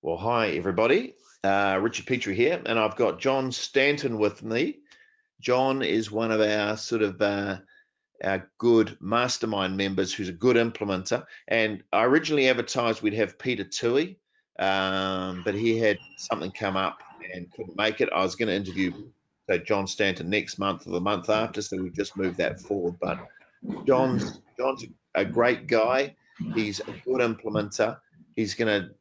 Well, hi, everybody. Richard Petrie here, and I've got John Stanton with me. John is one of our our good mastermind members who's a good implementer. And I originally advertised we'd have Peter Toohey, but he had something come up and couldn't make it. I was going to interview John Stanton next month or the month after, so we've just moved that forward. But John's a great guy. He's a good implementer.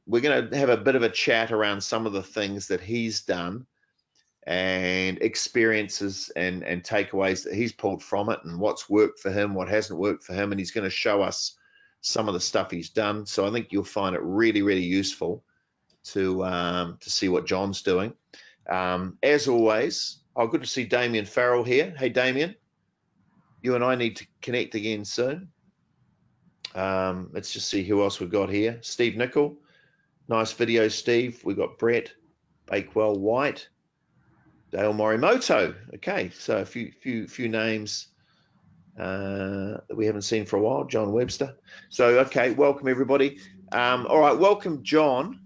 We're gonna have a bit of a chat around some of the things that he's done and experiences and takeaways that he's pulled from it and what's worked for him, what hasn't worked for him, and he's going to show us some of the stuff he's done. So I think you'll find it really, really useful to see what John's doing. As always, good to see Damien Farrell here. Hey, Damien, you and I need to connect again soon. Let's just see who else we've got here. Steve Nickel, nice video, Steve. We've got Brett Bakewell White, Dale Morimoto. Okay, so a few names that we haven't seen for a while. John Webster. So okay, welcome everybody. All right, welcome John,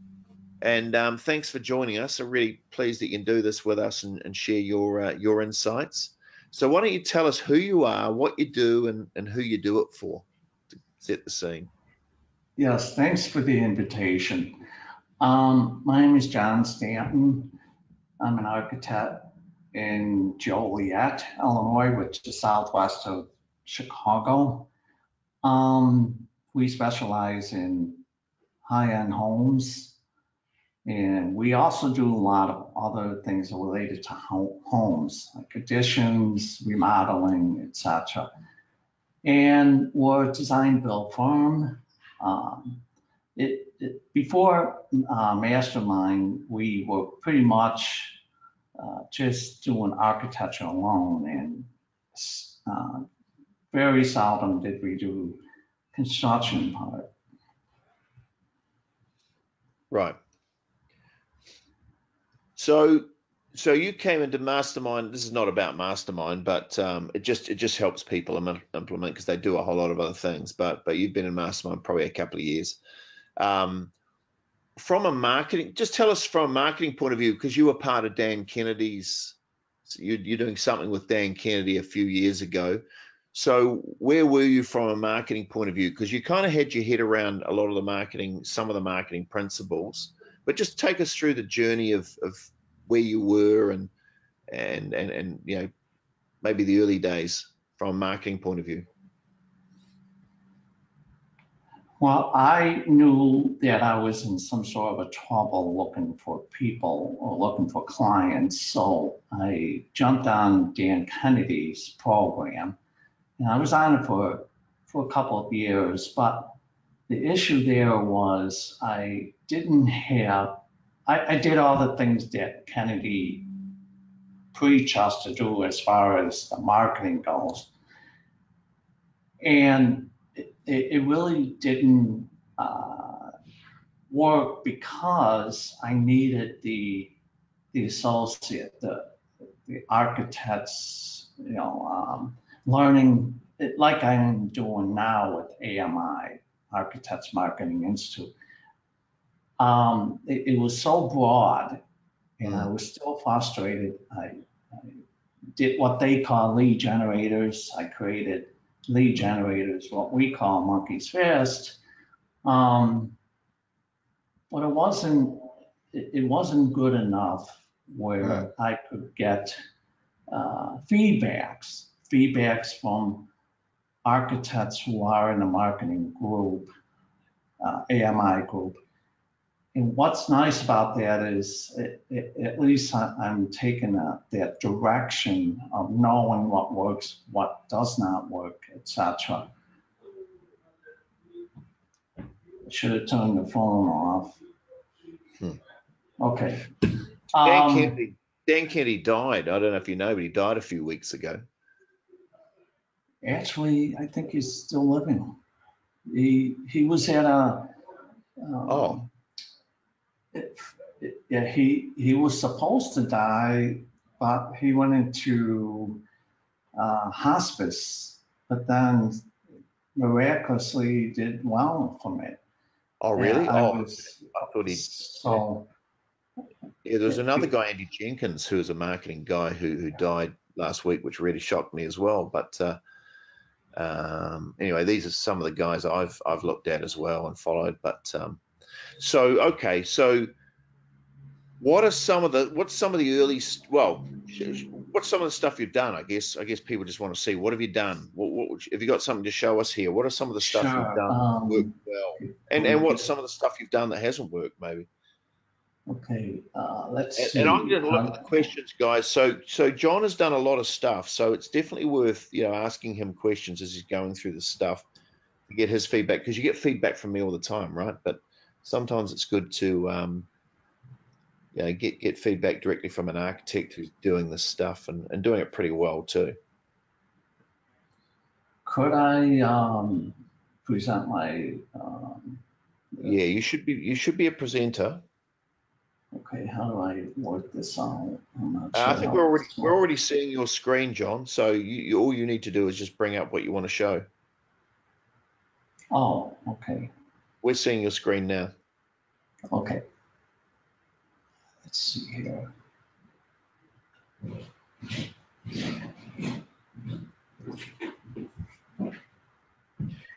and thanks for joining us. I'm really pleased that you can do this with us and share your insights. So why don't you tell us who you are, what you do, and who you do it for? Set the scene. Yes, thanks for the invitation. My name is John Stanton. I'm an architect in Joliet, Illinois, which is southwest of Chicago. We specialize in high-end homes, and we also do a lot of other things related to homes, like additions, remodeling, etc. And we're a design build firm. Before Mastermind, we were pretty much just doing architecture alone, and very seldom did we do construction part. Right. So you came into Mastermind. This is not about Mastermind, but it just helps people implement because they do a whole lot of other things. But you've been in Mastermind probably a couple of years. From a marketing, just tell us from a marketing point of view, because you were part of Dan Kennedy's. You're doing something with Dan Kennedy a few years ago. So where were you from a marketing point of view? Because you kind of had your head around a lot of the marketing, some of the marketing principles. But just take us through the journey of where you were and you know, maybe the early days from a marketing point of view. Well, I knew that I was in some sort of a trouble looking for people or looking for clients, so I jumped on Dan Kennedy's program, and I was on it for a couple of years. But the issue there was I didn't have. I did all the things that Kennedy preached us to do as far as the marketing goes, and it really didn't work because I needed the associate, the architects, learning like I'm doing now with AMI, Architects Marketing Institute. It was so broad, and I was still frustrated. I did what they call lead generators. I created lead generators, what we call monkey's fist. But it wasn't good enough where I could get feedbacks from architects who are in the marketing group, AMI group. And what's nice about that is at least I'm taking that direction of knowing what works, what does not work, etc. Should have turned the phone off. Okay. Dan Kennedy died. I don't know if you know, but he died a few weeks ago. Actually, I think he's still living. He was at a. Yeah, he was supposed to die, but he went into hospice, but then miraculously did well from it. Oh, And really? I Oh, was, I thought he. Yeah. so, Yeah, there was it, another guy, Andy Jenkins, who was a marketing guy who died last week, which really shocked me as well. But anyway, these are some of the guys I've looked at as well and followed. But so okay, so what's some of the early what's some of the stuff you've done? I guess people just want to see what have you done. Have you got something to show us here? What are some of the stuff you've sure. done that worked well, and what's some of the stuff you've done that hasn't worked maybe? Okay, let's And I'm see. going to look at the questions, guys. So John has done a lot of stuff, so it's definitely worth asking him questions as he's going through the stuff to get his feedback, because you get feedback from me all the time, right? But sometimes it's good to get feedback directly from an architect who's doing this stuff and doing it pretty well too. Could I present my, Yeah, you should be a presenter. okay, how do I work this out? I'm not I sure think how we're already this we're works. already seeing your screen, John. So all you need to do is just bring up what you want to show. Oh, okay, We're seeing your screen now. okay. Let's see here.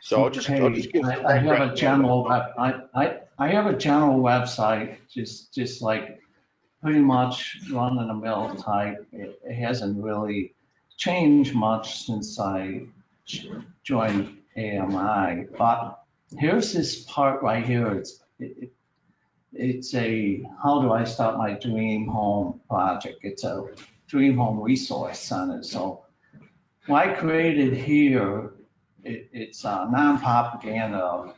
So I'll just Okay, give some I have a background now about general John. I have a general website, just like pretty much run of the mill type. It hasn't really changed much since I joined AMI. But here's this part right here. It's a how do I start my dream home project? It's a dream home resource center. So what I created here, it's a non-propaganda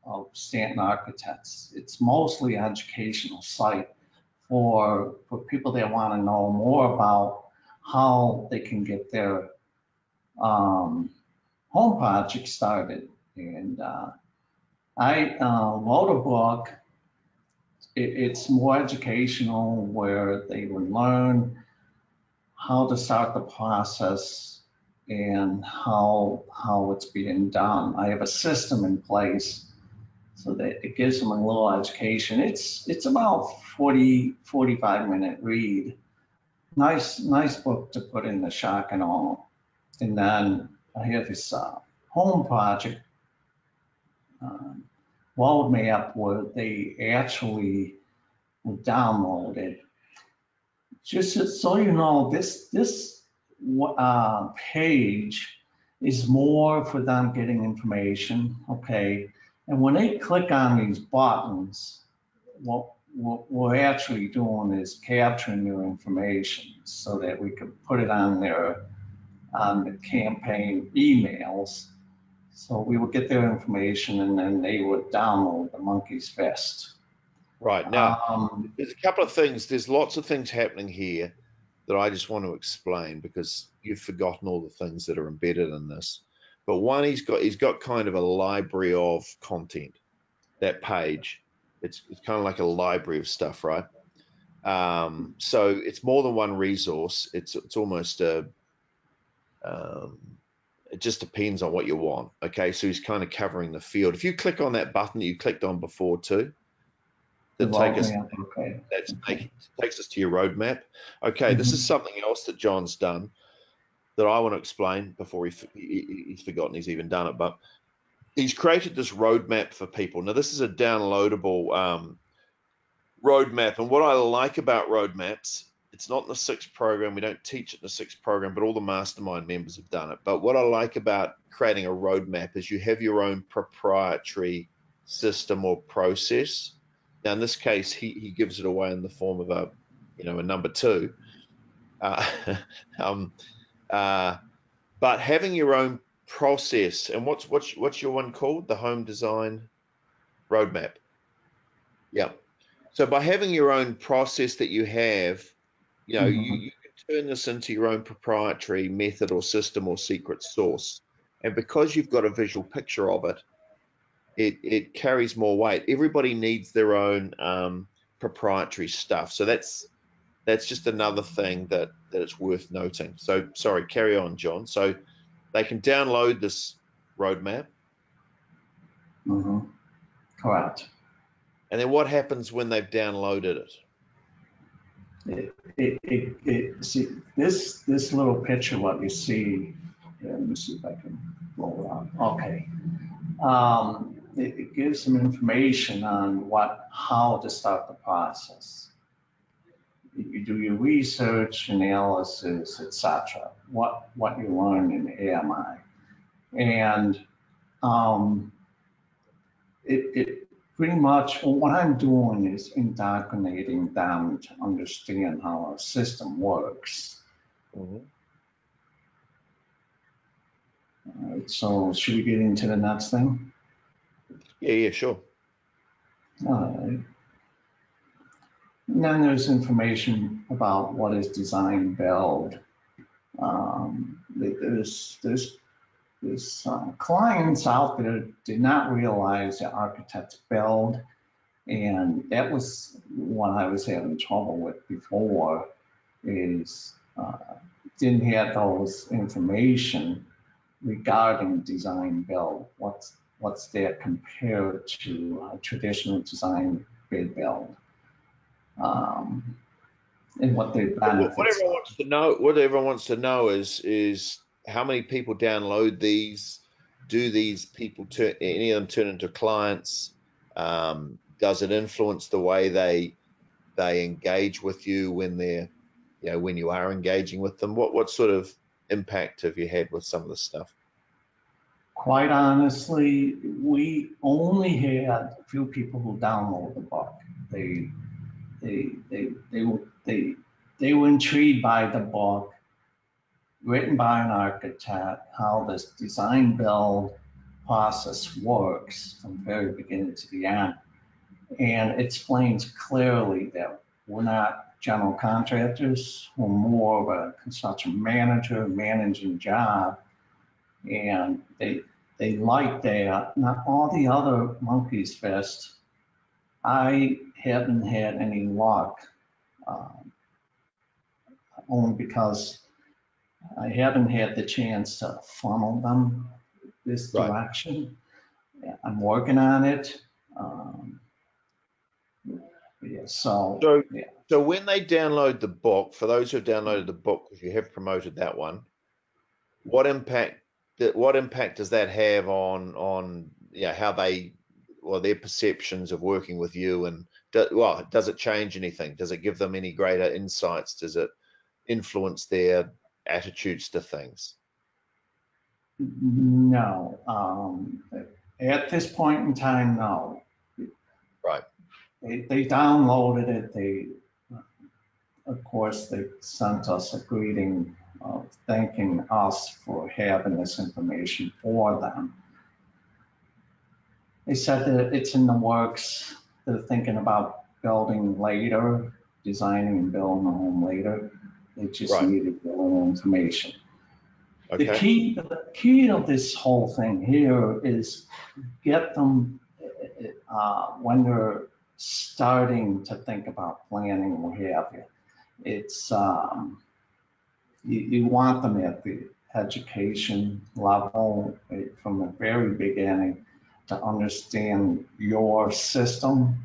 of Stanton architects. It's mostly an educational site for people that want to know more about how they can get their home project started. And I wrote a book. It's more educational where they would learn how to start the process and how it's being done. I have a system in place so that it gives them a little education. It's about 45 minute read. Nice book to put in the shock and awe. And then I have this home project uh, wall map where they actually downloaded. Just so you know, this page is more for them getting information, okay? And when they click on these buttons, what we're actually doing is capturing their information so that we can put it on the campaign emails. So we would get their information and then they would download the Monkey's Fest. Right. Now, Um, there's a couple of things. There's lots of things happening here that I just want to explain because you've forgotten all the things that are embedded in this. But one, he's got kind of a library of content. That page, it's kind of like a library of stuff, right? So it's more than one resource. It's almost um, it just depends on what you want. Okay, so he's kind of covering the field. If you click on that button that you clicked on before too, the that take road us map, okay, okay. takes us to your roadmap. Okay, this is Mhm. something else that John's done that I want to explain before he's forgotten he's even done it. But he's created this roadmap for people. Now, this is a downloadable roadmap, and what I like about roadmaps, it's not in the six program. We don't teach it in the six program, but all the mastermind members have done it. But what I like about creating a roadmap is you have your own proprietary system or process. Now, in this case, he gives it away in the form of a number two. Uh, um, uh, but having your own process, and what's your one called? The home design roadmap. Yeah. So by having your own process that you have, Mhm. you can turn this into your own proprietary method or system or secret sauce. And because you've got a visual picture of it, it carries more weight. Everybody needs their own proprietary stuff. So that's just another thing that it's worth noting. So sorry, carry on, John. So they can download this roadmap. Mhm. Correct. And then what happens when they've downloaded it? See, this little picture, what you see, let me see if I can blow it up. Okay. It gives some information on how to start the process. You do your research, analysis, etc. What you learn in AMI, and it pretty much what I'm doing is indoctrinating them to understand how our system works. Mm-hmm. All right, so should we get into the next thing? Yeah, sure. All right. And then there's information about what is design build. There's clients out there did not realize that architects build, and that was what I was having trouble with before, is didn't have those information regarding design build. What's that compared to traditional design bid build? And what the benefits What everyone are. wants to know, what everyone wants to know is how many people download these. Do these people turn, any of them turn into clients? Does it influence the way they engage with you when they're, when you are engaging with them? What sort of impact have you had with some of this stuff? Quite honestly, we only had a few people who downloaded the book. They they they they were they they were intrigued by the book, written by an architect, how this design build process works from the very beginning to the end, and explains clearly that we're not general contractors, we're more of a construction manager managing job, and they like that. Not all the other monkeys fest. I haven't had any luck, um, only because I haven't had the chance to funnel them this Right. direction. I'm working on it. Yeah, So, yeah. so when they download the book, for those who've downloaded the book, because you have promoted that one, what impact does that have on how they, or their perceptions of working with you, and does it change anything? Does it give them any greater insights? Does it influence their attitudes to things? No. At this point in time, no. Right. They downloaded it. Of course, they sent us a greeting thanking us for having this information for them. They said that it's in the works. They're thinking about building later, designing and building a home later. They just Right. needed a little information. Okay. The key to this whole thing here is get them when they're starting to think about planning or what have you. It's you want them at the education level from the very beginning to understand your system.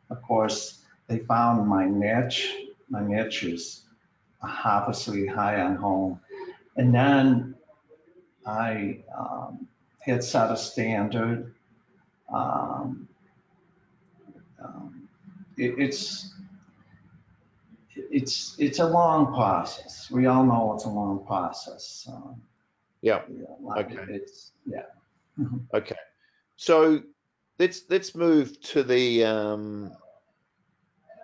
Of course, they found my niche. My niche is obviously high-end home. And then I had set a standard. Um, um, it's it's a long process. We all know it's a long process. Yeah. Okay. Okay. So let's move to the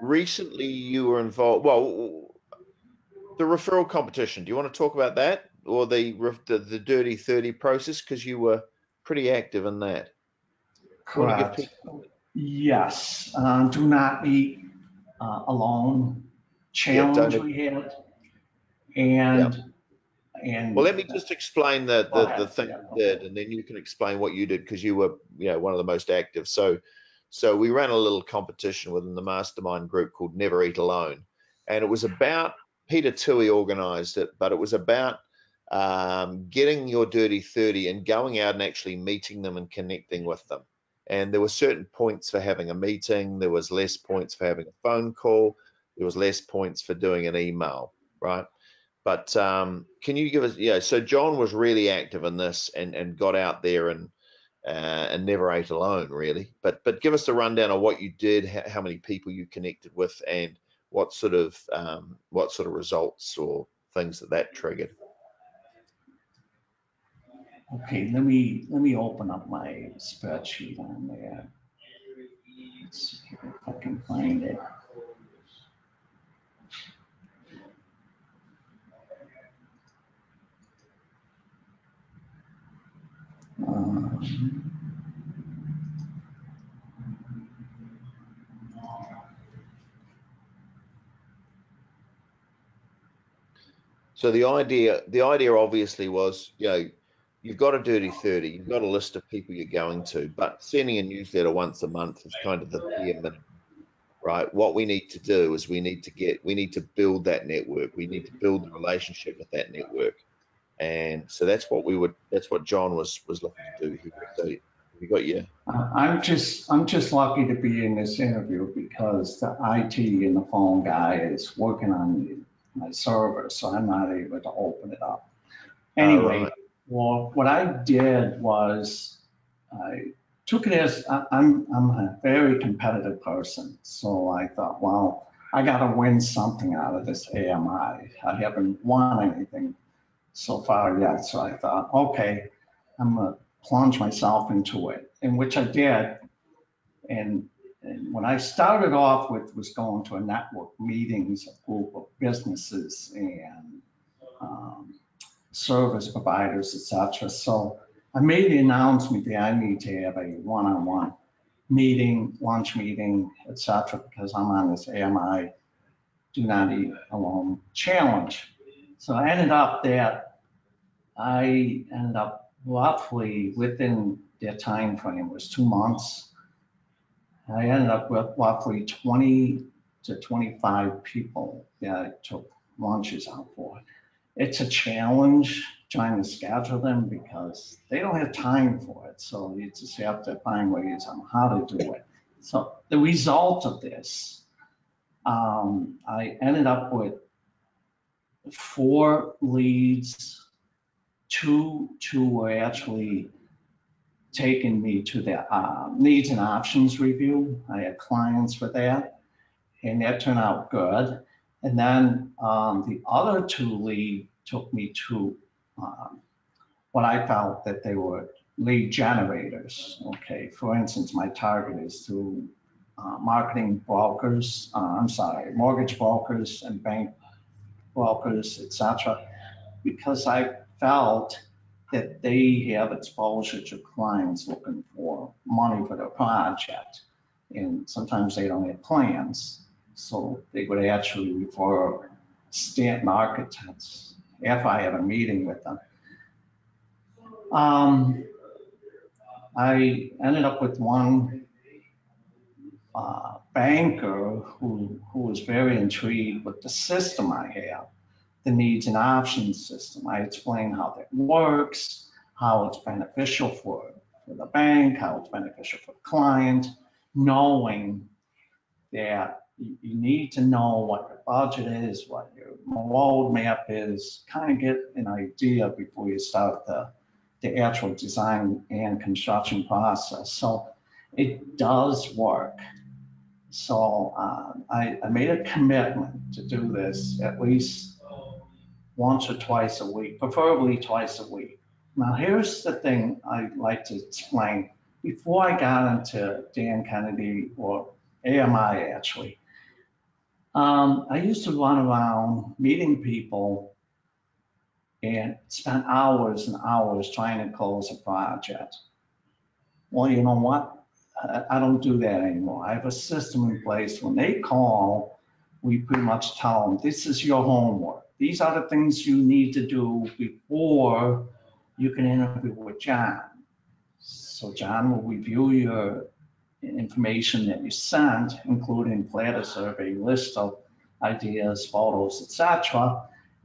recently you were involved. Well, the referral competition. Do you want to talk about that, or the Dirty 30 process, because you were pretty active in that? You want to give Correct. people? Yes. Do not eat alone Yeah. challenge we had, Yeah. and Well, let me just explain the thing Yeah, you did, and then you can explain what you did, because you were, one of the most active. So we ran a little competition within the mastermind group called Never Eat Alone, and it was about, Peter Toohey organized it, but it was about getting your Dirty 30 and going out and actually meeting them and connecting with them. and there were certain points for having a meeting. There was less points for having a phone call. There was less points for doing an email, right? But can you give us, yeah, so John was really active in this and got out there and never ate alone, really. But give us the rundown of what you did, how many people you connected with, and what sort of results or things that triggered. Okay, let me open up my spreadsheet on there. Let's see if I can find it. Um, So the idea obviously was, you've got a dirty 30, you've got a list of people you're going to, but sending a newsletter once a month is kind of the bare minimum, right? What we need to do is we need to build that network. We need to build the relationship with that network. And so that's what John was looking to do here. So you got your I'm just lucky to be in this interview because the IT and the phone guy is working on my server, so I'm not able to open it up. Anyway, right. well, what I did was I took it as I'm a very competitive person, so I thought, well, I got to win something out of this AMI. I haven't won anything so far yet, so I thought, okay, I'm gonna plunge myself into it, in which I did. And, and when I started off with was going to a network meetings, a group of businesses and um, service providers, etc. So I made the announcement that I need to have a one-on-one meeting, lunch meeting, etc. because I'm on this AMI Do Not Eat Alone challenge. So I ended up roughly within their time frame was 2 months. I ended up with roughly 20 to 25 people that I took lunches out for. It's a challenge trying to schedule them because they don't have time for it. So you just have to find ways on how to do it. So the result of this, I ended up with 4 leads. Two were actually taking me to the needs and options review. I had clients for that, and that turned out good. And then the other 2 lead took me to what I felt that they were lead generators. Okay, for instance, my target is to marketing brokers, mortgage brokers and bank brokers, etc. Because I felt that they have exposure to clients looking for money for their project. And sometimes they don't have plans. So they would actually refer Stanton architects if I have a meeting with them. I ended up with one banker who was very intrigued with the system I have, the needs and options system. I explained how that works, how it's beneficial for the bank, how it's beneficial for the client, knowing that you need to know what your budget is, what your roadmap is, kind of get an idea before you start the actual design and construction process. So it does work. So I made a commitment to do this at least once or twice a week, preferably twice a week. Now, here's the thing I'd like to explain. Before I got into Dan Kennedy or AMI, actually, I used to run around meeting people and spend hours and hours trying to close a project. Well, you know what? I don't do that anymore. I have a system in place. When they call, we pretty much tell them, this is your homework. These are the things you need to do before you can interview with John. So John will review your information that you sent, including platter survey, list of ideas, photos, etc.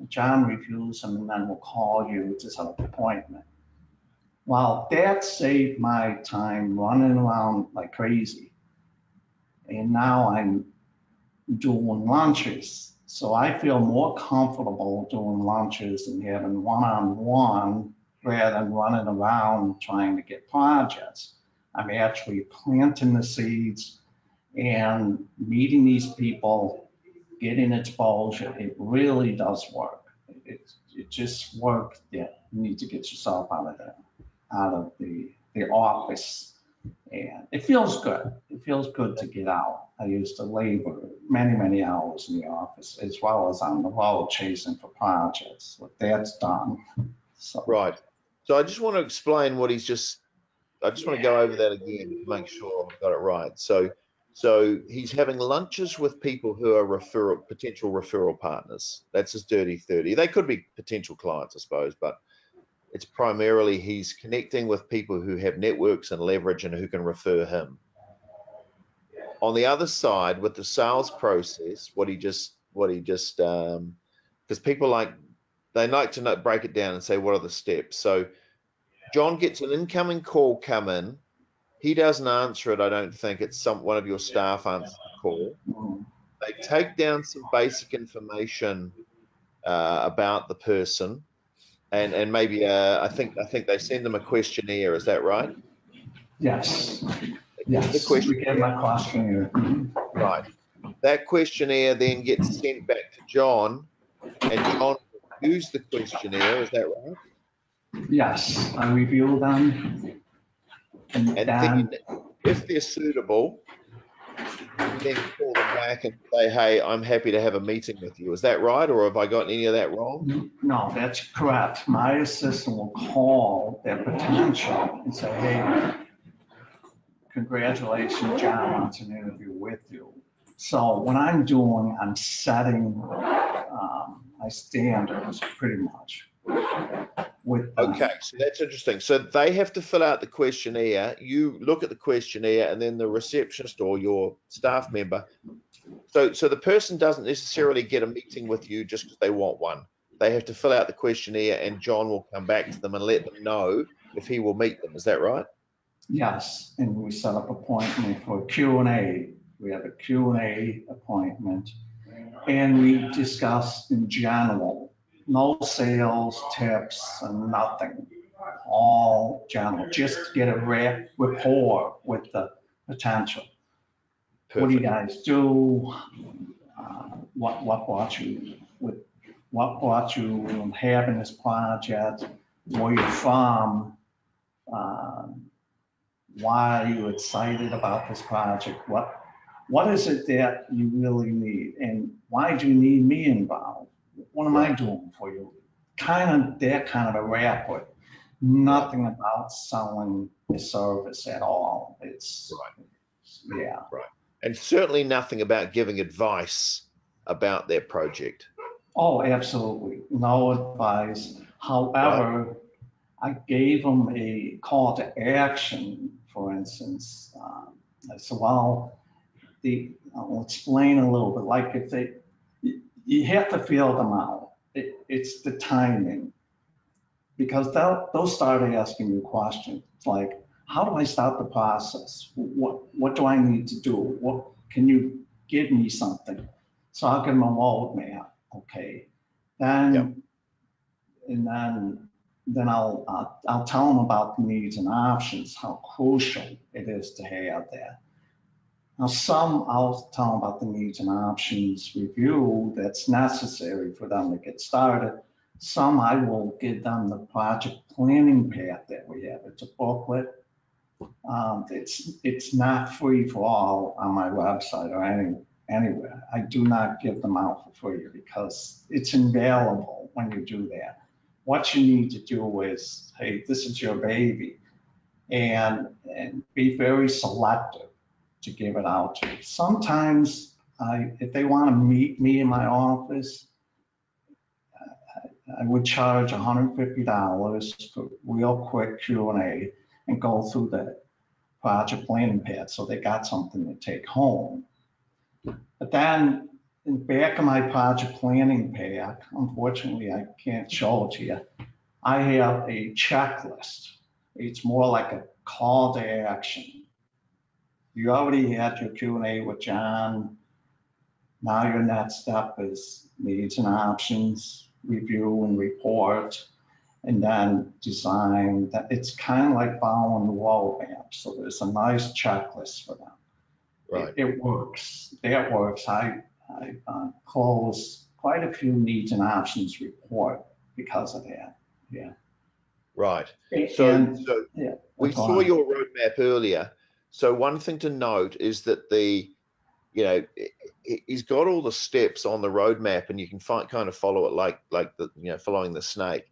John reviews them and then will call you to set up an appointment. Well, that saved my time running around like crazy. And now I'm doing lunches. So I feel more comfortable doing lunches and having one-on-one rather than running around trying to get projects. I'm actually planting the seeds and meeting these people, getting exposure. It really does work. It just works. Yeah, you need to get yourself out of the office. And it feels good. It feels good to get out. I used to labor many, many hours in the office as well as on the road chasing for projects. But that's done. So, Right. So I just want to explain what I just want to go over that again to make sure I've got it right. So he's having lunches with people who are potential referral partners. That's his dirty 30. They could be potential clients, I suppose, but it's primarily he's connecting with people who have networks and leverage and who can refer him. On the other side, with the sales process, because people they like to break it down and say, what are the steps? So John gets an incoming call come in. He doesn't answer it. I don't think it's one of your staff answers the call. They take down some basic information about the person, and maybe I think they send them a questionnaire. Is that right? yes, They get the yes, we get questionnaire. my question here. Right. That questionnaire then gets sent back to John, and John reviews the questionnaire. Is that right? Yes, I review them and And then then, if they're suitable, you then call them back and say, "Hey, I'm happy to have a meeting with you." Is that right, or have I gotten any of that wrong? no, that's correct. My assistant will call their potential and say, hey, congratulations, John wants an interview with you. So what I'm doing, I'm setting my standards pretty much with them. Okay, so that's interesting. So they have to fill out the questionnaire. You look at the questionnaire, and then the receptionist or your staff member. So the person doesn't necessarily get a meeting with you just because they want one. They have to fill out the questionnaire, and John will come back to them and let them know if he will meet them. Is that right? Yes, and we set up appointment for Q&A. We have a Q&A appointment, and we discuss in general, no sales tips and nothing, all general, just to get a rapport with the potential. Perfect. What do you guys do? What brought you having this project? Where you from? Why are you excited about this project? What is it that you really need? And why do you need me involved? What am I doing for you? That kind of a rapport. Nothing about selling a service at all. It's, yeah. Right. And certainly nothing about giving advice about their project. Oh, absolutely. No advice. However, I gave them a call to action, for instance. I said, well, I'll explain a little bit. Like if you have to feel them out. It's the timing. Because they'll start asking you questions like, how do I start the process? What do I need to do? What can you give me something? So I'll give them a roadmap. Okay. Then and then I'll tell them about the needs and options, how crucial it is to have that. Now, some I'll tell them about the needs and options review that's necessary for them to get started. Some I will give them the project planning path that we have. It's a booklet. It's not free for all on my website or anywhere. I do not give them out for free because it's invaluable when you do that. What you need to do is, hey, this is your baby, and be very selective to give it out to. Sometimes if they want to meet me in my office, I would charge $150 for real quick Q&A and go through the project planning pad so they got something to take home. But then in the back of my project planning pack, unfortunately I can't show it to you, I have a checklist It's more like a call to action. You already had your Q&A with John. Now your next step is needs and options, review and report, and then design. That it's kind of like following the roadmap. So there's a nice checklist for them. Right. It works. That works. I closed quite a few needs and options report because of that. Yeah. Right. And So we saw your roadmap earlier. So one thing to note is that he's got all the steps on the roadmap, and you can kind of follow it like following the snake.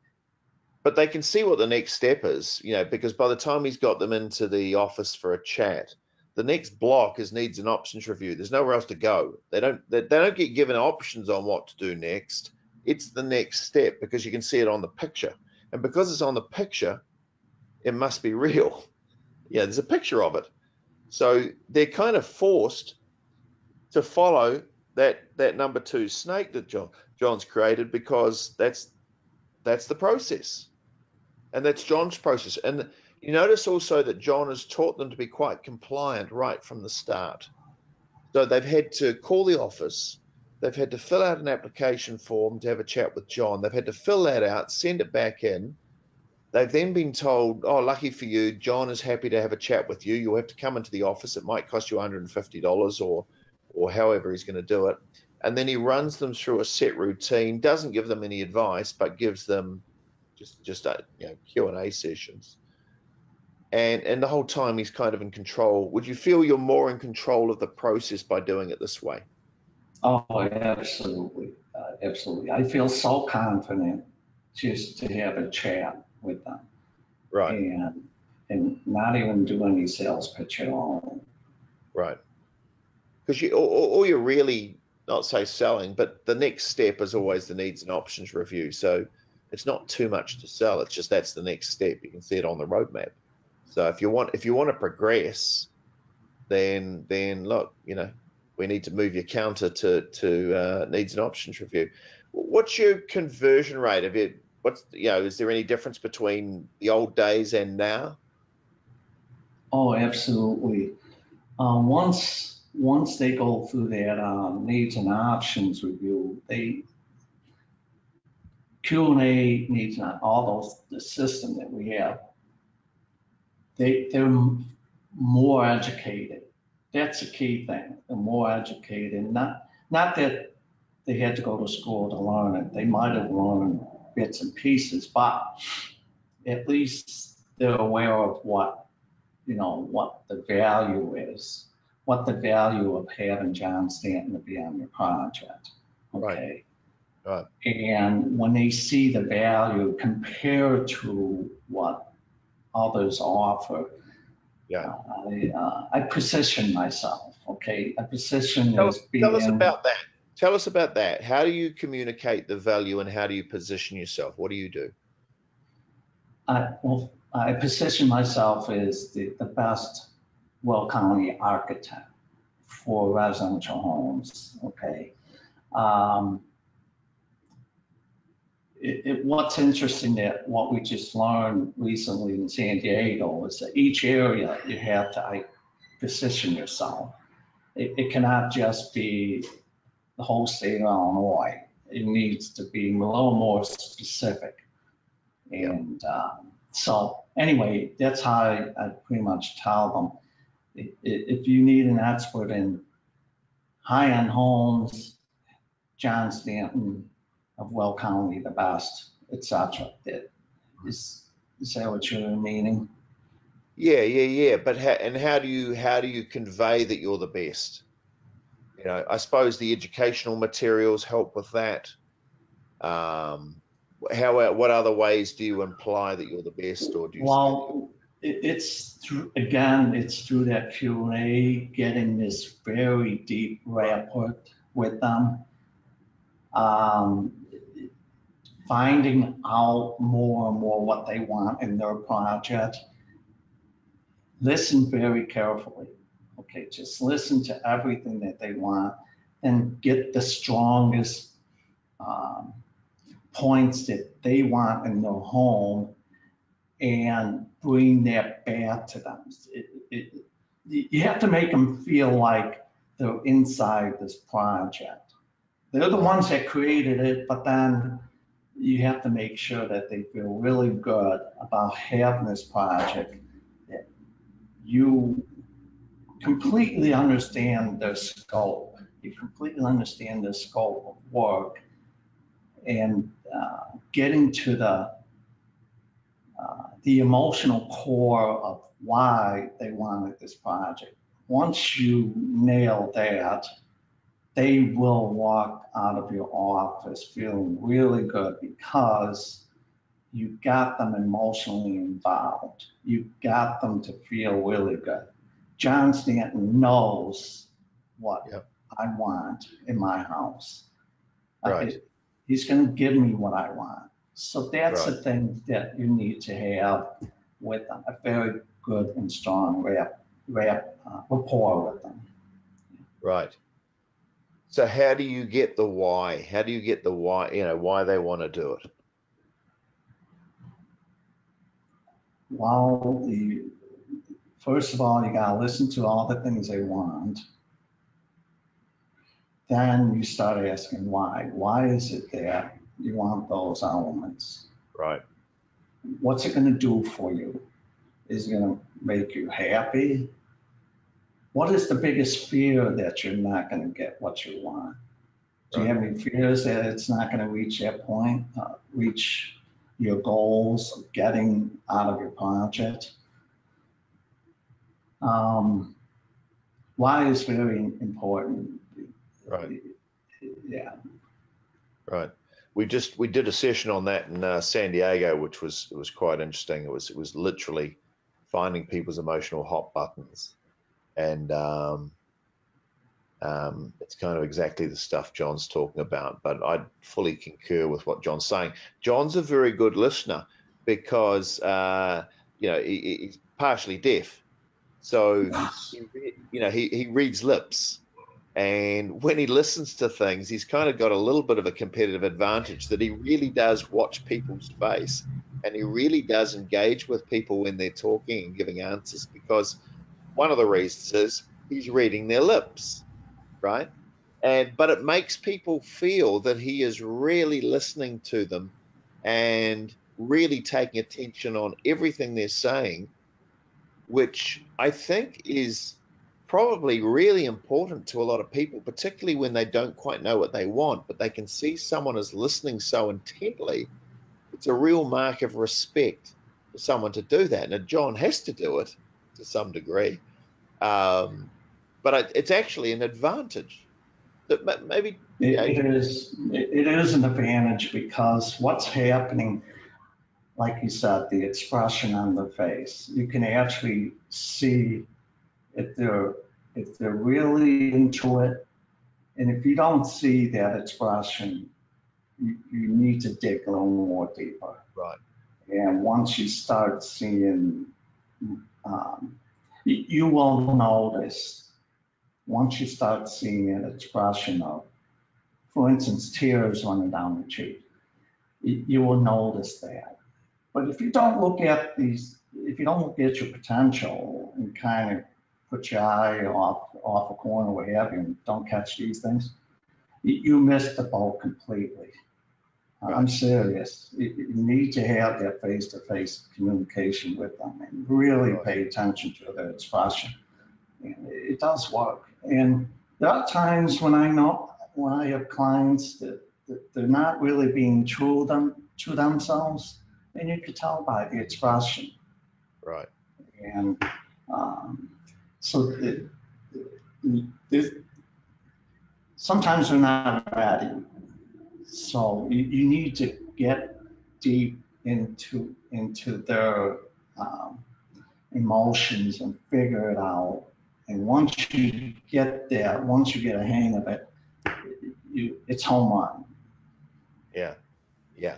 But they can see what the next step is, because by the time he's got them into the office for a chat, the next block is needs and options review. There's nowhere else to go. They don't get given options on what to do next. It's the next step because you can see it on the picture. And because it's on the picture, it must be real. Yeah, there's a picture of it. So they're kind of forced to follow that number 2 snake that John's created, because that's the process. And that's John's process. And you notice also that John has taught them to be quite compliant right from the start. So they've had to call the office. They've had to fill out an application form to have a chat with John. They've had to fill that out, send it back in. They've then been told, oh, lucky for you, John is happy to have a chat with you. You'll have to come into the office. It might cost you $150 or however he's going to do it. And then he runs them through a set routine, doesn't give them any advice, but gives them just Q&A sessions. And the whole time he's kind of in control. Would you feel you're more in control of the process by doing it this way? Oh, absolutely. Absolutely. I feel so confident just to have a chat with them. Right. And not even do any sales pitch at all. Right. Because all you're really, not say selling, but the next step is always the needs and options review. So it's not too much to sell. It's just that's the next step. You can see it on the roadmap. So if you want to progress, then look, we need to move your counter to needs and options review. What's your conversion rate of it? Is there any difference between the old days and now? Oh, absolutely. Once they go through that needs and options review, Q&A needs and all the system that we have, they're more educated. That's a key thing. They're more educated. Not that they had to go to school to learn it. They might have learned bits and pieces, but at least they're aware of what the value is, what the value of having John Stanton to be on your project. Okay. Right. And when they see the value compared to what others offer, yeah, I position myself. Okay, I position tell as being. Tell us about that. Tell us about that. How do you communicate the value, and how do you position yourself? What do you do? I position myself as the best Will County architect for residential homes. Okay. What's interesting that what we just learned recently in San Diego is that each area you have to position yourself. It cannot just be the whole state of Illinois. It needs to be a little more specific. And so anyway, that's how I pretty much tell them. If you need an expert in high-end homes, John Stanton of Will County, the best, etc. Is that what you're meaning? Yeah. But how do you convey that you're the best? I suppose the educational materials help with that. What other ways do you imply that you're the best, or do you? Well, it's through that Q&A, getting this very deep rapport with them, finding out more and more what they want in their project. Listen very carefully. Okay, just listen to everything that they want and get the strongest points that they want in their home, and bring that back to them. You have to make them feel like they're inside this project. They're the ones that created it, but then you have to make sure that they feel really good about having this project, that you completely understand their scope. You completely understand the scope of work, and getting to the emotional core of why they wanted this project. Once you nail that, they will walk out of your office feeling really good because you got them emotionally involved. You got them to feel really good. John Stanton knows what Yep. I want in my house. Right. He's going to give me what I want. So that's Right. the thing that you need to have with a very good and strong rapport with them. Right. So how do you get the why? How do you get the why, why they want to do it? Well, first of all, you got to listen to all the things they want. Then you start asking why. Why is it that you want those elements? Right. What's it going to do for you? Is it going to make you happy? What is the biggest fear that you're not going to get what you want? Do you Right. have any fears that it's not going to reach that point, reach your goals of getting out of your project? Why is very important. Right. Yeah. Right. We did a session on that in San Diego, which was quite interesting. It was literally finding people's emotional hot buttons, and it's kind of exactly the stuff John's talking about. But I fully concur with what John's saying. John's a very good listener because he's partially deaf, so he reads lips. And when he listens to things, he's kind of got a little bit of a competitive advantage that he really does watch people's face, and he really does engage with people when they're talking and giving answers, because one of the reasons is he's reading their lips, right? But it makes people feel that he is really listening to them and really taking attention on everything they're saying, which I think is probably really important to a lot of people, particularly when they don't quite know what they want, but they can see someone is listening so intently. It's a real mark of respect for someone to do that. Now, John has to do it to some degree, but it's actually an advantage that maybe. It is an advantage because what's happening, like you said, the expression on the face, you can actually see if they're really into it. And if you don't see that expression, you need to dig a little more deeper. Right. And once you start seeing, you will notice, once you start seeing an expression of, for instance, tears running down the cheek, you will notice that. But if you don't look at if you don't look at your potential and kind of put your eye off a corner, what have you, and don't catch these things, you miss the boat completely. Right. I'm serious. You need to have that face-to-face communication with them and really pay attention to their expression. And it does work. And there are times when I have clients that they're not really being true to themselves, and you can tell by the expression. Right. And so sometimes they're not ready. So you need to get deep into their emotions and figure it out. And once you get there, once you get a hang of it, it's home run. Yeah. Yeah.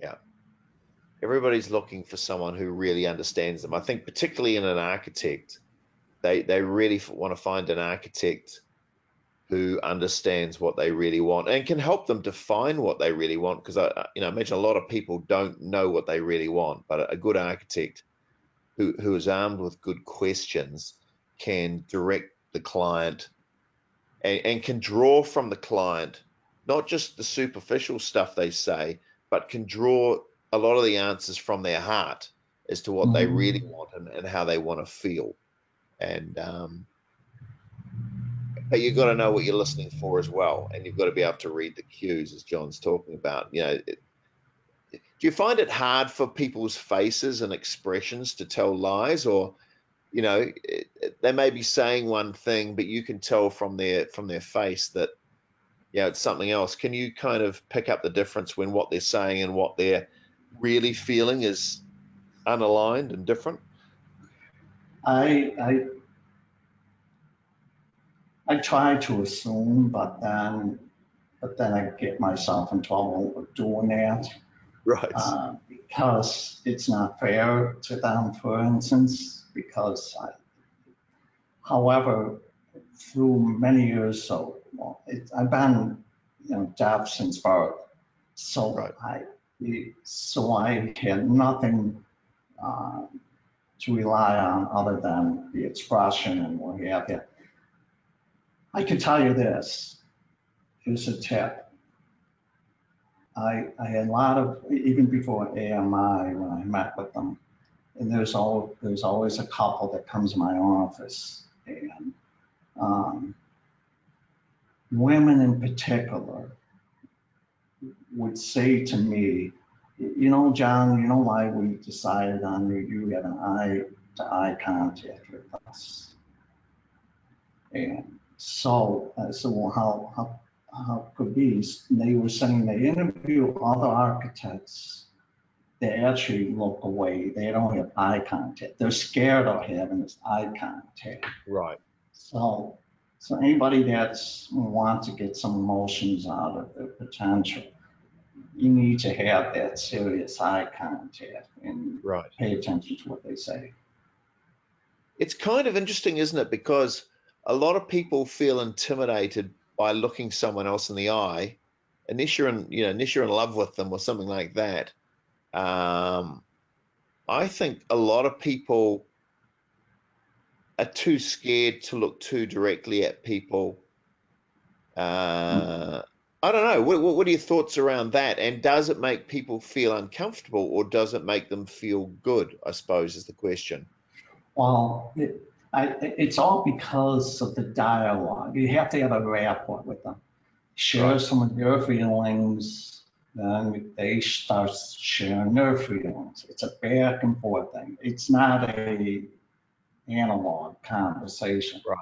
Yeah. Everybody's looking for someone who really understands them. I think particularly in an architect, they really want to find an architect who understands what they really want and can help them define what they really want. Because I imagine a lot of people don't know what they really want, but a good architect who is armed with good questions can direct the client and can draw from the client, not just the superficial stuff they say, but can draw a lot of the answers from their heart as to what they really want and how they want to feel. And but you've got to know what you're listening for as well, and you've got to be able to read the cues, as John's talking about. Do you find it hard for people's faces and expressions to tell lies, or they may be saying one thing, but you can tell from their face that it's something else? Can you kind of pick up the difference when what they're saying and what they're really feeling is unaligned and different? I try to assume, but then I get myself in trouble with doing that. Right. Because it's not fair to them, for instance, because however, through many years, I've been, deaf since birth. So Right. I had nothing to rely on other than the expression and what have you. I can tell you this, here's a tip. I had a lot of, even before AMI, when I met with them, and there's always a couple that comes to my office, and women in particular would say to me, John, why we decided on you had an eye-to-eye contact with us. And so I said, well, how could be? They were saying they interview other architects. They actually look away. They don't have eye contact. They're scared of having this eye contact. Right. So anybody that's wants to get some emotions out of their potential, you need to have that serious eye contact and pay attention to what they say. It's kind of interesting, isn't it? Because a lot of people feel intimidated by looking someone else in the eye, unless you're in love with them or something like that. I think a lot of people are too scared to look too directly at people. I don't know. What are your thoughts around that? And does it make people feel uncomfortable, or does it make them feel good, I suppose, is the question. Well, it's all because of the dialogue. You have to have a rapport with them. Share some of your feelings, then they start sharing their feelings. It's a back and forth thing. It's not a analog conversation. Right.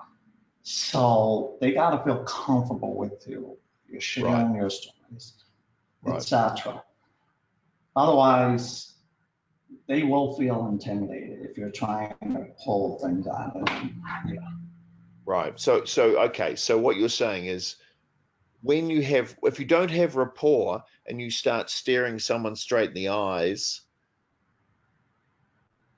So they got to feel comfortable with you. You're sharing your stories, etc. Otherwise, they will feel intimidated if you're trying to pull things out of them. Yeah. Right. So okay. So what you're saying is, if you don't have rapport and you start staring someone straight in the eyes,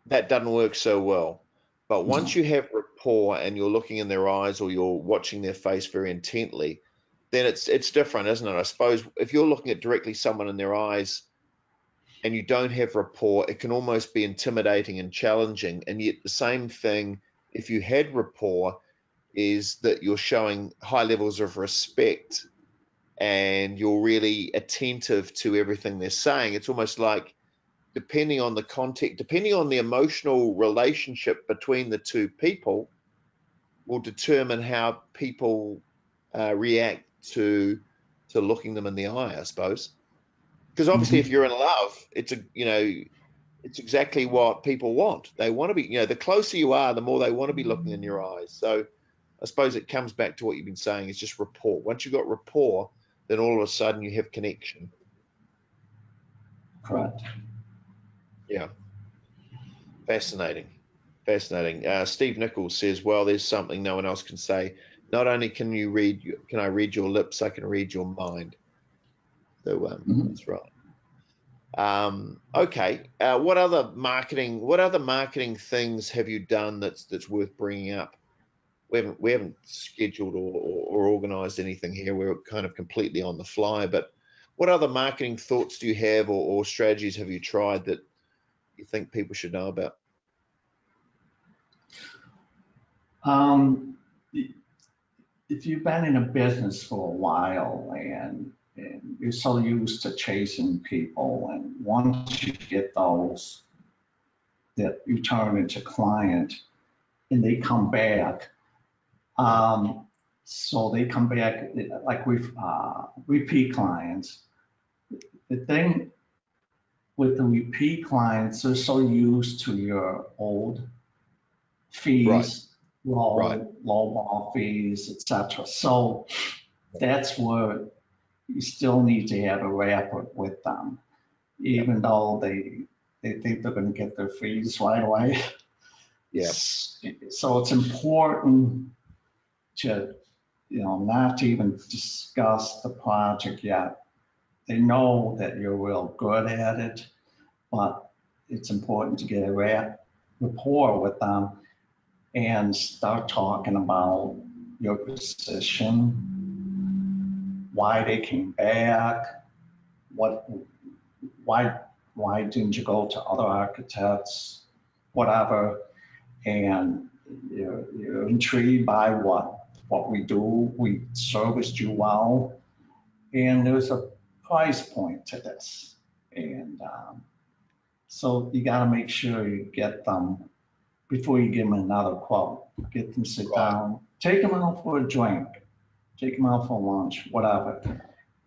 that doesn't work so well. But once you have rapport and you're looking in their eyes or you're watching their face very intently, then it's different, isn't it? I suppose if you're looking at directly someone in their eyes and you don't have rapport, it can almost be intimidating and challenging. And yet the same thing, if you had rapport, is that you're showing high levels of respect and you're really attentive to everything they're saying. It's almost like, depending on the context, depending on the emotional relationship between the two people, will determine how people react to looking them in the eye, I suppose. Because obviously, if you're in love, it's exactly what people want. They want to be, the closer you are, the more they want to be looking in your eyes. So I suppose it comes back to what you've been saying, it's just rapport. Once you've got rapport, then all of a sudden you have connection. Correct. Yeah. Fascinating. Steve Nichols says, well, there's something no one else can say. Not only can I read your lips, I can read your mind. So that's right. Okay. What other marketing things have you done that's worth bringing up? We haven't scheduled or organized anything here. We're kind of completely on the fly. But what other marketing thoughts do you have, or strategies have you tried that you think people should know about? Um, if you've been in a business for a while and you're so used to chasing people, and once you get those that you turn into client and they come back, so they come back like with repeat clients. The thing with the repeat clients, they're so used to your old Right. fees, Right. low ball fees, etc. So that's where you still need to have a rapport with them, Yeah. even though they think they're going to get their fees right away. Yeah. So it's important to, not to even discuss the project yet. They know that you're real good at it, but it's important to get a rapport with them and start talking about your position, why they came back, what, why, why didn't you go to other architects, whatever, and you're intrigued by what we do. We serviced you well, and there's a price point to this, and so you got to make sure you get them before you give them another quote. Get them sit Right. down, take them out for a drink, take them out for lunch, whatever,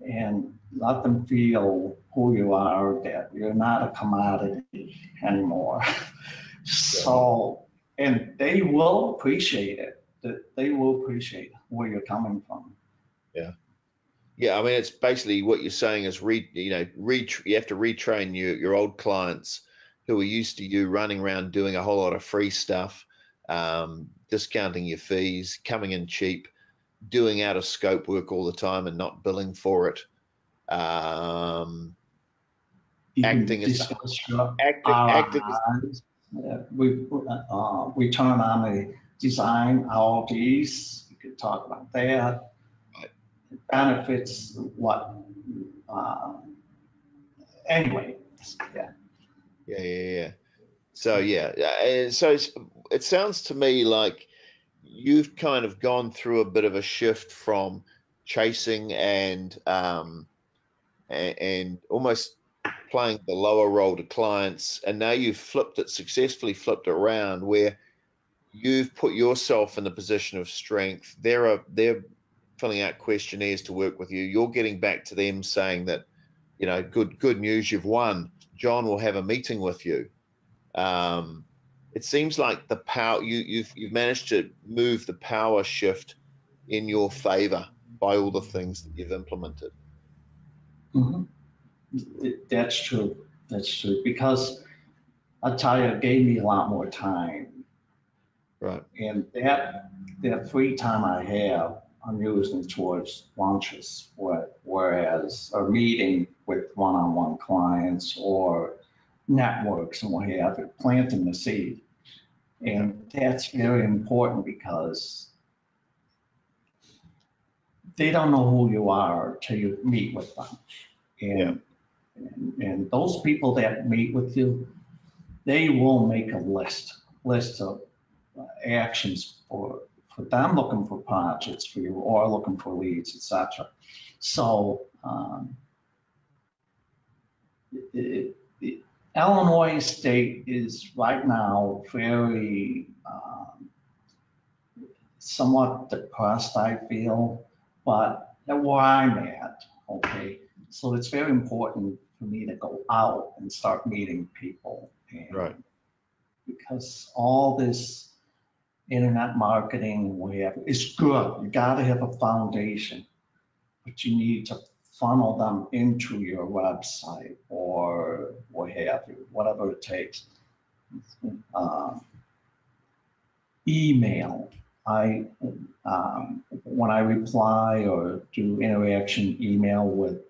and let them feel who you are, that you're not a commodity anymore. Yeah. So, and they will appreciate it. They will appreciate where you're coming from. Yeah. Yeah. I mean, it's basically what you're saying is you have to retrain your old clients who are used to you running around doing a whole lot of free stuff, discounting your fees, coming in cheap, doing out of scope work all the time and not billing for it. Um, You can acting as discuss your acting as ROIs. We turn on the design RODs. You can talk about that. right. It benefits what, uh, anyway, yeah. Yeah, yeah, yeah. So yeah, so it sounds to me like you've kind of gone through a bit of a shift from chasing and almost playing the lower role to clients, and now you've successfully flipped it around where you've put yourself in the position of strength. They're filling out questionnaires to work with you. You're getting back to them saying that, good news, you've won. John will have a meeting with you. Um, it seems like the power you've managed to move the power shift in your favor by all the things that you've implemented. Mhm. That's true. That's true. Because I tell you, it gave me a lot more time. Right. And that free time I have, I'm using towards lunches, whereas a meeting with one-on-one clients or networks and what have you, planting the seed. Yeah. And that's very important because they don't know who you are till you meet with them. Yeah. And those people that meet with you, they will make a list of actions for them looking for projects for you or looking for leads, etc. So it, Illinois State is right now very somewhat depressed, I feel, but where I'm at, okay. So it's very important for me to go out and start meeting people, Right. and because all this internet marketing we have is good. You got to have a foundation, but you need to funnel them into your website or what have you, whatever it takes. Uh, Email. When I reply or do interaction email with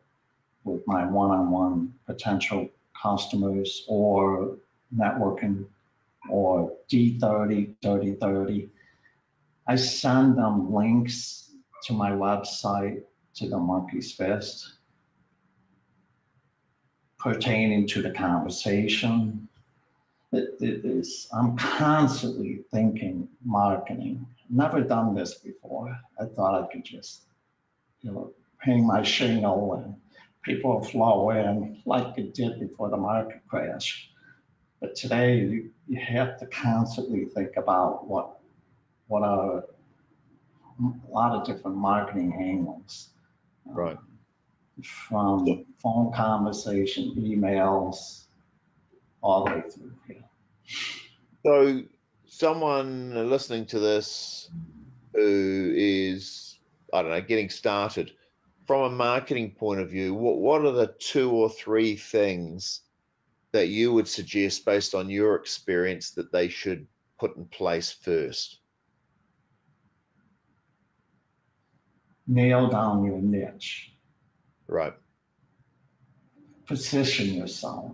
my one-on-one potential customers or networking or D30, 3030, I send them links to my website, to the Monkey's Fist, pertaining to the conversation. I'm constantly thinking marketing. Never done this before. I thought I could just, hang my shingle and people will flow in like it did before the market crash. But today you have to constantly think about what are a lot of different marketing angles. Right. From phone conversation, emails, all the way through here. So someone listening to this who is, I don't know, getting started, from a marketing point of view, what are the 2 or 3 things that you would suggest based on your experience that they should put in place first? Nail down your niche. Right. Position yourself.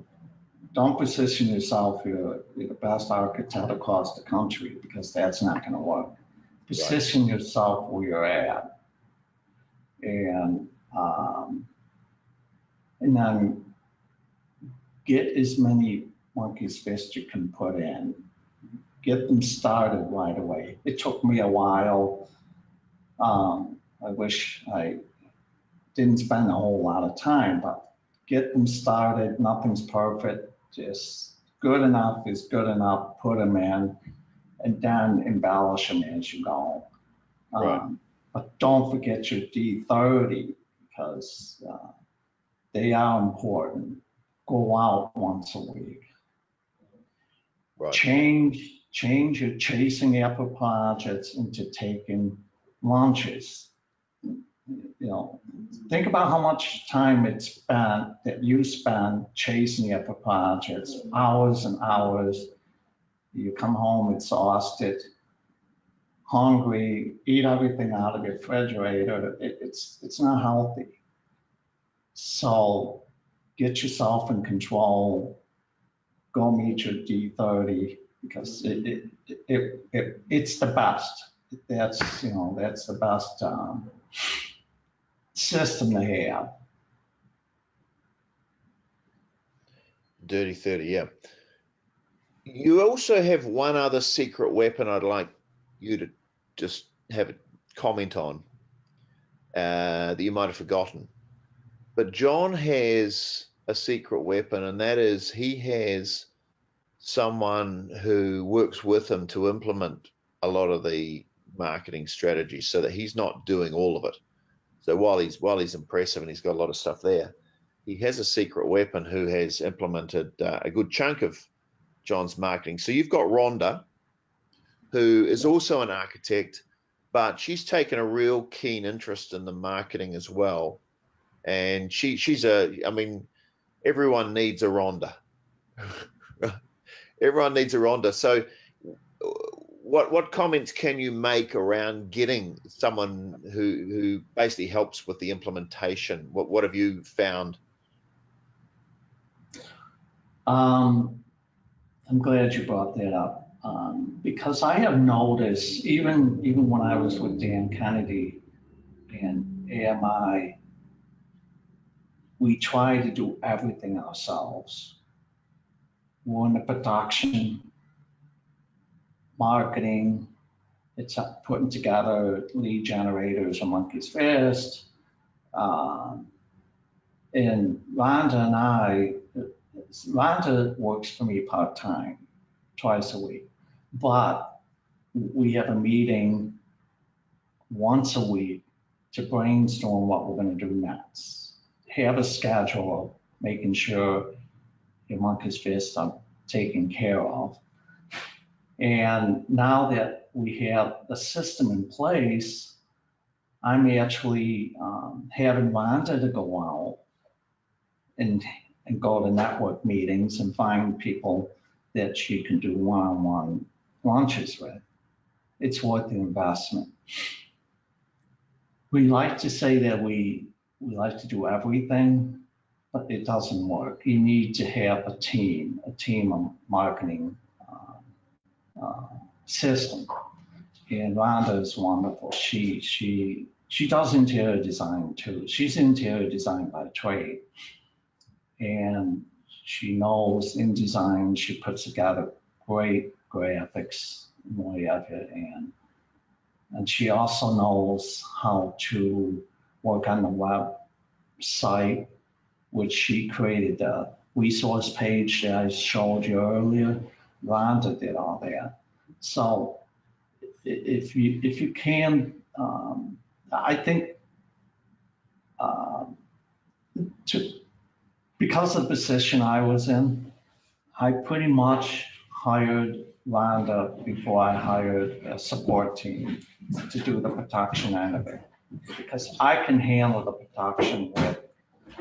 Don't position yourself you're the best architect across the country, because that's not going to work. Position yourself where you're at, and then get as many monkeys fist you can put in. Get them started right away. It took me a while. I wish I didn't spend a whole lot of time, but get them started. Nothing's perfect. Just good enough is good enough. Put them in, and then embellish them as you go. Right. But don't forget your D30, because they are important. Go out once a week. Right. Change your chasing after projects into taking lunches. Think about how much time that you spend chasing after projects, hours and hours. You come home exhausted, hungry, eat everything out of your refrigerator. It's not healthy. So get yourself in control. Go meet your D30, because it's the best. That's the best system to have. Dirty 30, yeah. You also have one other secret weapon I'd like you to just have a comment on that you might have forgotten. But John has a secret weapon, and that is he has someone who works with him to implement a lot of the marketing strategies, so that he's not doing all of it. So while he's impressive and he's got a lot of stuff there, he has a secret weapon who has implemented a good chunk of John's marketing. So you've got Rhonda, who is also an architect, but she's taken a real keen interest in the marketing as well. And I mean, everyone needs a Rhonda. Everyone needs a Rhonda. So what comments can you make around getting someone who basically helps with the implementation? What have you found? I'm glad you brought that up, because I have noticed, even when I was with Dan Kennedy and AMI, we try to do everything ourselves. We're in the production, marketing, it's putting together lead generators or monkey's fist. And Rhonda works for me part-time, twice a week, but we have a meeting once a week to brainstorm what we're going to do next. Have a schedule of making sure your monkey's fist are taken care of. And now that we have the system in place, I'm actually having Rhonda to go out and go to network meetings and find people that she can do one-on-one lunches with. It's worth the investment. We like to say that we like to do everything, but it doesn't work. You need to have a team of marketing system. And Rhonda is wonderful. She does interior design too. She's interior design by trade. And She knows InDesign. She puts together great graphics in way of it, and she also knows how to work on the website, which she created the resource page that I showed you earlier. Rhonda did all that. So if you can, I think to, because of the position I was in, I pretty much hired Rhonda before I hired a support team to do the production end of it, because I can handle the production with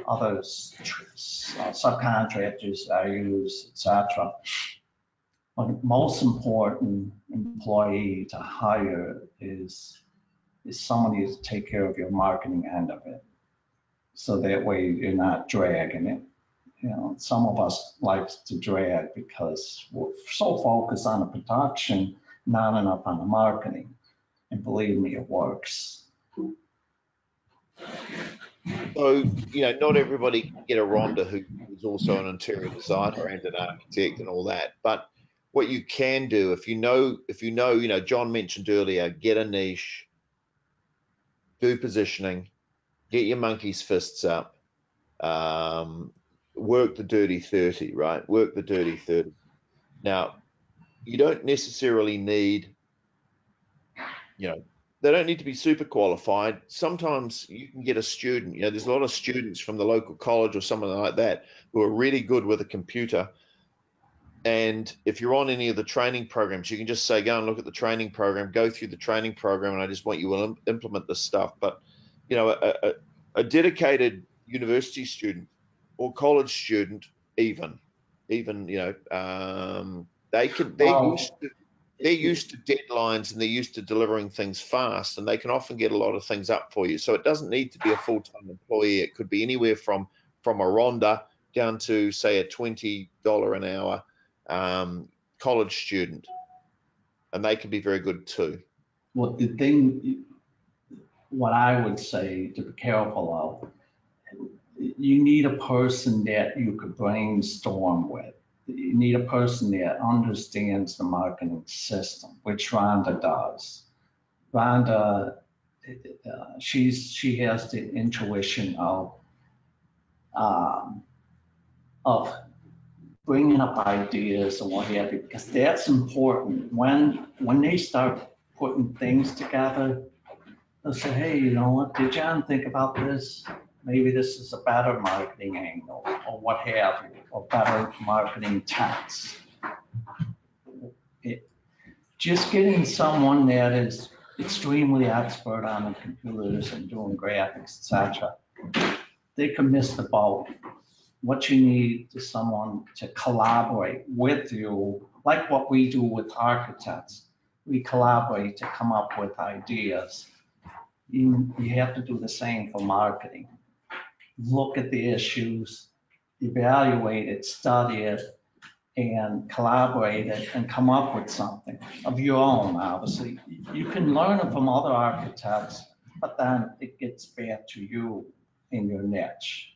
other subcontractors I use, etc. But most important employee to hire is somebody to take care of your marketing end of it. So that way you're not dragging it. You know, some of us like to drag because we're so focused on the production, not enough on the marketing. And believe me, it works. So, not everybody can get a Rhonda who's also an interior designer and an architect and all that. But what you can do, if you know, John mentioned earlier, get a niche, do positioning, get your monkey's fists up, work the dirty 30, right? Work the dirty 30. Now, you don't necessarily need, they don't need to be super qualified. Sometimes you can get a student, there's a lot of students from the local college or something like that who are really good with a computer. And if you're on any of the training programs, you can just say, go and look at the training program, go through the training program, and I just want you to implement this stuff. But, a dedicated university student or college student, even, they're used to deadlines and they're used to delivering things fast, and they can often get a lot of things up for you. So it doesn't need to be a full-time employee. It could be anywhere from a Rhonda down to, say, a $20 an hour college student, and they can be very good too. Well, what I would say to be careful of, you need a person that you could brainstorm with. You need a person that understands the marketing system, which Rhonda does. Rhonda, she has the intuition of bringing up ideas and what have you, because that's important. When they start putting things together, they'll say, hey, you know what, did John think about this? Maybe this is a better marketing angle, or what have you, or better marketing text. Just getting someone that is extremely expert on the computers and doing graphics, etc., they can miss the boat. What you need is someone to collaborate with you, like what we do with architects. We collaborate to come up with ideas. You have to do the same for marketing. Look at the issues, evaluate it, study it, and collaborate it and come up with something of your own, obviously. You can learn it from other architects, but then it gets back to you in your niche.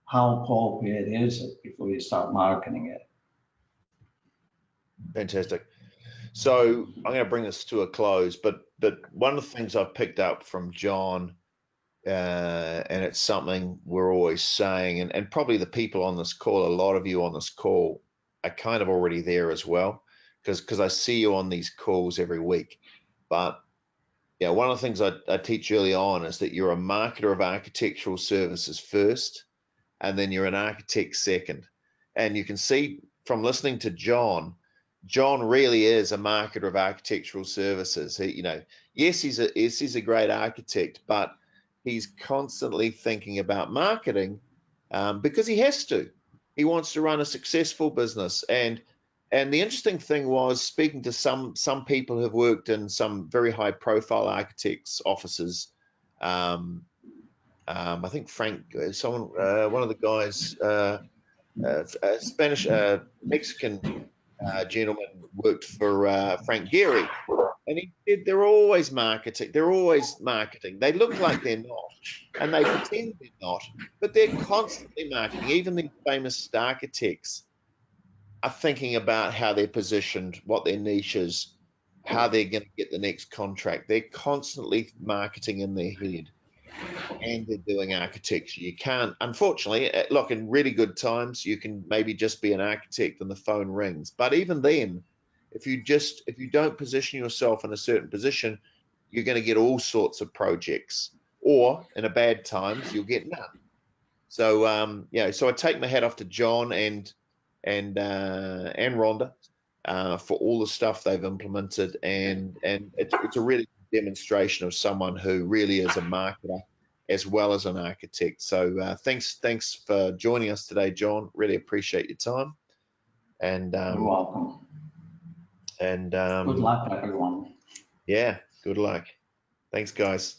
How appropriate is it before you start marketing it? Fantastic. So I'm going to bring this to a close, but one of the things I've picked up from John, and it's something we're always saying, and probably the people on this call, a lot of you on this call are kind of already there as well, because I see you on these calls every week. But one of the things I teach early on is that you're a marketer of architectural services first, and then you're an architect second. And you can see from listening to John really is a marketer of architectural services. Yes, he's a great architect, but he's constantly thinking about marketing because he has to. He wants to run a successful business. And the interesting thing was speaking to some people who've worked in some very high profile architects' offices. I think Frank, one of the guys, a Spanish, Mexican gentleman worked for Frank Gehry, And he said they're always marketing. They're always marketing. They look like they're not, and they pretend they're not, but they're constantly marketing. Even these famous architects are thinking about how they're positioned, what their niche is, how they're going to get the next contract. They're constantly marketing in their head, and they're doing architecture. You can't, unfortunately, look, in really good times, you can maybe just be an architect and the phone rings. But even then, if you don't position yourself in a certain position, you're going to get all sorts of projects. Or in a bad times, you'll get none. So so I take my hat off to John and Rhonda for all the stuff they've implemented, and it's a really good demonstration of someone who really is a marketer as well as an architect. So thanks for joining us today, John. Really appreciate your time, and You're welcome. and Good luck, everyone. yeah, good luck. Thanks, guys.